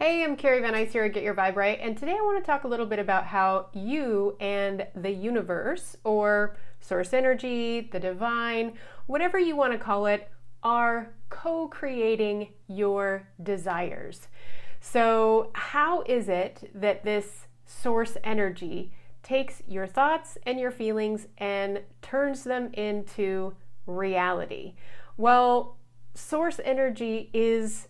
Hey, I'm Carrie Van Ice here at Get Your Vibe Right, and today I want to talk a little bit about how you and the universe, or source energy, the divine, whatever you want to call it, are co-creating your desires. So how is it that this source energy takes your thoughts and your feelings and turns them into reality? Well, source energy is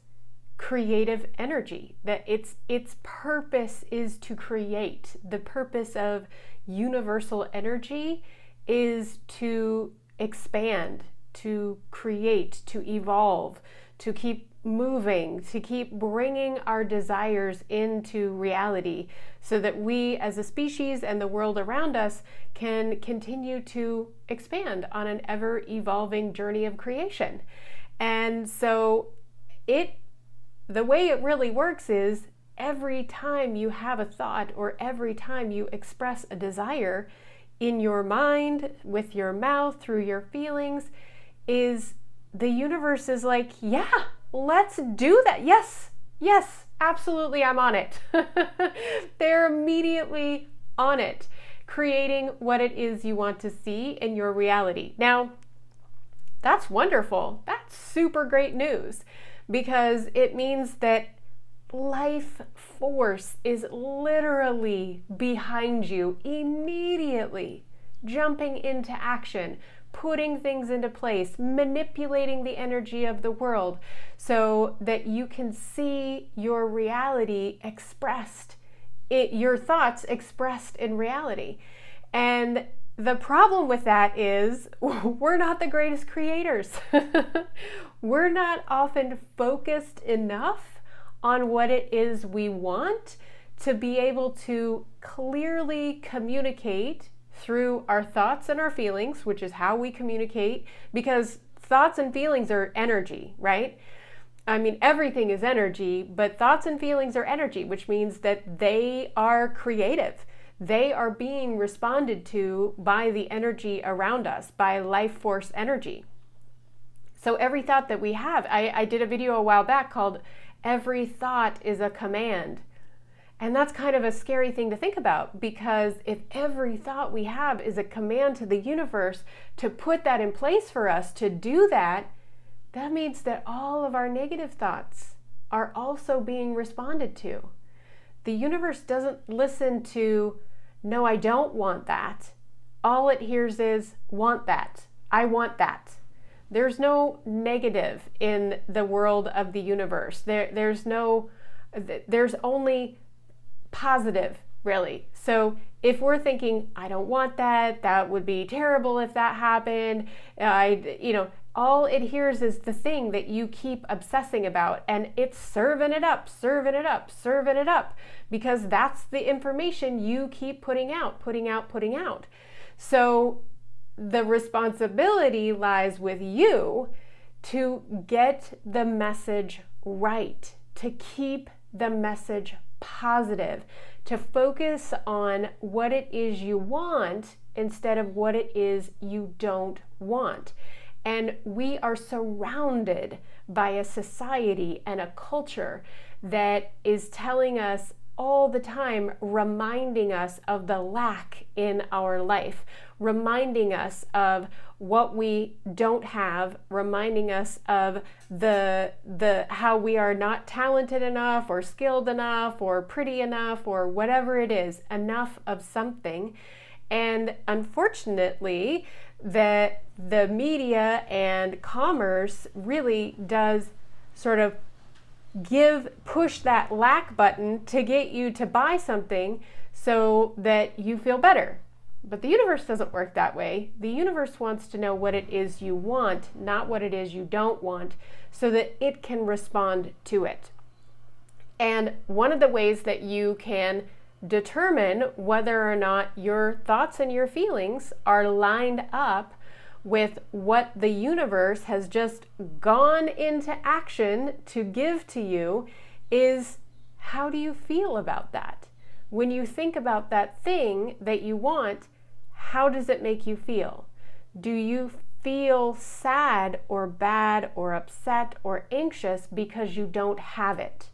creative energy, that its purpose is to create. The purpose of universal energy is to expand, to create, to evolve, to keep moving, to keep bringing our desires into reality so that we as a species and the world around us can continue to expand on an ever evolving journey of creation. And so the way it really works is every time you have a thought or every time you express a desire in your mind, with your mouth, through your feelings, is the universe is like, yeah, let's do that. Yes, absolutely, I'm on it. They're immediately on it, creating what it is you want to see in your reality. Now, that's wonderful. That's super great news, because it means that life force is literally behind you, immediately jumping into action, putting things into place, manipulating the energy of the world so that you can see your reality expressed, your thoughts expressed in reality. And the problem with that is we're not the greatest creators. We're not often focused enough on what it is we want to be able to clearly communicate through our thoughts and our feelings, which is how we communicate, because thoughts and feelings are energy, right? I mean, everything is energy, but thoughts and feelings are energy, which means that they are creative. They are being responded to by the energy around us, by life force energy. So every thought that we have, I did a video a while back called "Every Thought is a Command." And that's kind of a scary thing to think about, because if every thought we have is a command to the universe to put that in place for us to do that, that means that all of our negative thoughts are also being responded to. The universe doesn't listen to, no, I don't want that. All it hears is, want that. I want that. There's no negative in the world of the universe. There's only positive, really. So if we're thinking, I don't want that, that would be terrible if that happened, all it hears is the thing that you keep obsessing about, and it's serving it up, because that's the information you keep putting out. So the responsibility lies with you to get the message right, to keep the message positive, to focus on what it is you want instead of what it is you don't want. And we are surrounded by a society and a culture that is telling us all the time, reminding us of the lack in our life, reminding us of what we don't have, reminding us of the how we are not talented enough or skilled enough or pretty enough or whatever it is, enough of something. And unfortunately, the media and commerce really does sort of push that lack button to get you to buy something so that you feel better. But the universe doesn't work that way. The universe wants to know what it is you want, not what it is you don't want, so that it can respond to it. And one of the ways that you can determine whether or not your thoughts and your feelings are lined up with what the universe has just gone into action to give to you is, how do you feel about that? When you think about that thing that you want, how does it make you feel? Do you feel sad or bad or upset or anxious because you don't have it?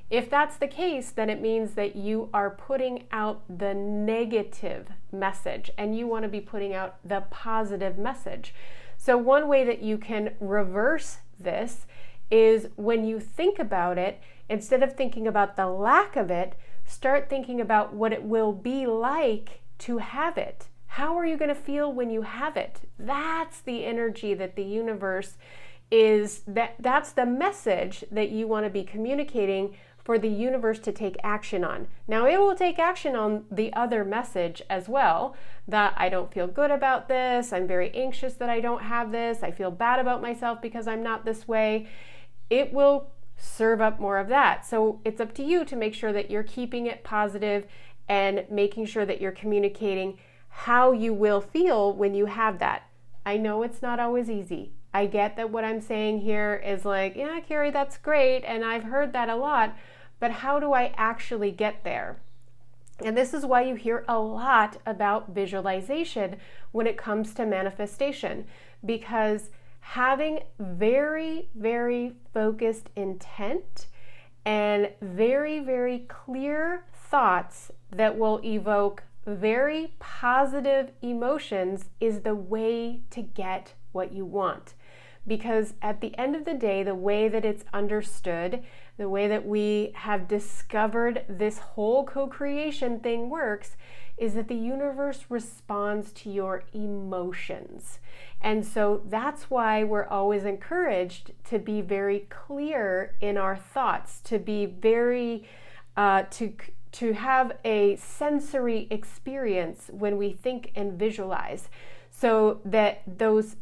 If that's the case, then it means that you are putting out the negative message and you want to be putting out the positive message. So one way that you can reverse this is when you think about it, instead of thinking about the lack of it, start thinking about what it will be like to have it. How are you going to feel when you have it? That's the energy that the universe is, that's the message that you want to be communicating for the universe to take action on. Now, it will take action on the other message as well, that I don't feel good about this, I'm very anxious that I don't have this, I feel bad about myself because I'm not this way. It will serve up more of that. So it's up to you to make sure that you're keeping it positive and making sure that you're communicating how you will feel when you have that. I know it's not always easy. I get that what I'm saying here is like, yeah, Carrie, that's great, and I've heard that a lot, but how do I actually get there? And this is why you hear a lot about visualization when it comes to manifestation, because having very, very focused intent and very, very clear thoughts that will evoke very positive emotions is the way to get what you want. Because at the end of the day, the way that it's understood, the way that we have discovered this whole co-creation thing works, is that the universe responds to your emotions. And so that's why we're always encouraged to be very clear in our thoughts, to be very, to have a sensory experience when we think and visualize, so that those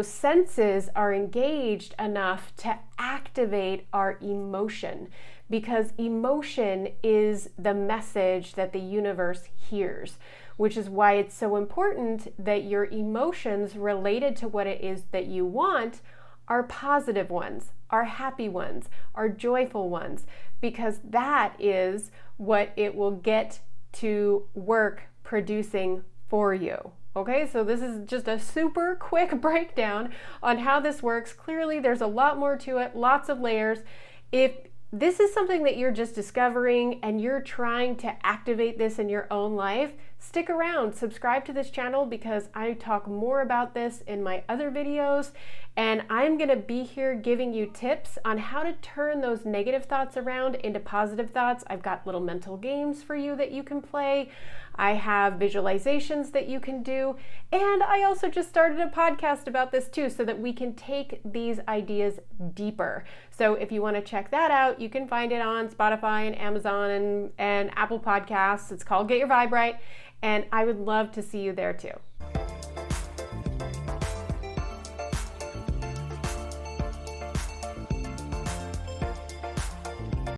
senses are engaged enough to activate our emotion, because emotion is the message that the universe hears, which is why it's so important that your emotions related to what it is that you want are positive ones, are happy ones, are joyful ones, because that is what it will get to work producing for you. Okay, so this is just a super quick breakdown on how this works. Clearly, there's a lot more to it, lots of layers. If this is something that you're just discovering and you're trying to activate this in your own life, stick around, subscribe to this channel, because I talk more about this in my other videos, and I'm gonna be here giving you tips on how to turn those negative thoughts around into positive thoughts. I've got little mental games for you that you can play. I have visualizations that you can do, and I also just started a podcast about this too, so that we can take these ideas deeper. So if you want to check that out, you can find it on Spotify and Amazon and Apple Podcasts. It's called Get Your Vibe Right, and I would love to see you there too.